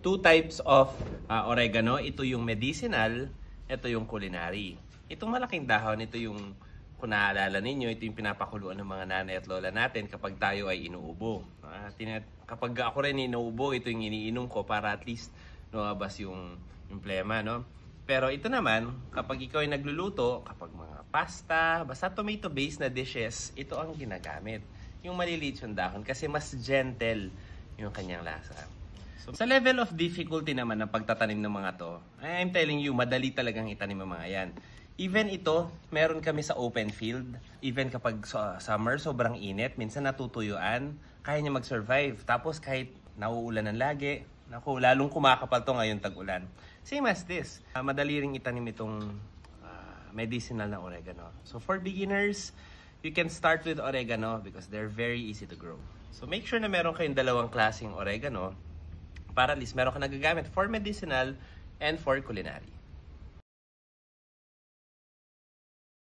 Two types of oregano. Ito yung medicinal, ito yung culinary. Itong malaking dahon, ito yung, kung naalala ninyo, ito yung pinapakuluan ng mga nanay at lola natin kapag tayo ay inuubo. Kapag ako rin inuubo, ito yung iniinom ko para at least lumabas yung plema, no? Pero ito naman, kapag ikaw ay nagluluto, kapag mga pasta, basta tomato-based na dishes, ito ang ginagamit. Yung maliliit yung dahon kasi mas gentle yung kanyang lasa. So, sa level of difficulty naman ng pagtatanim ng mga to, I'm telling you, madali talagang itanim ang mga yan. Even ito, meron kami sa open field. Even kapag summer, sobrang init, minsan natutuyuan, kaya niya mag-survive. Tapos kahit nauulanan lagi, naku, lalong kumakapal to ngayon tag-ulan. Same as this. Madali ring itanim itong medicinal na oregano. So for beginners, you can start with oregano because they're very easy to grow. So make sure na meron kayong dalawang klaseng oregano para at least meron ka nagagamit for medicinal and for culinary.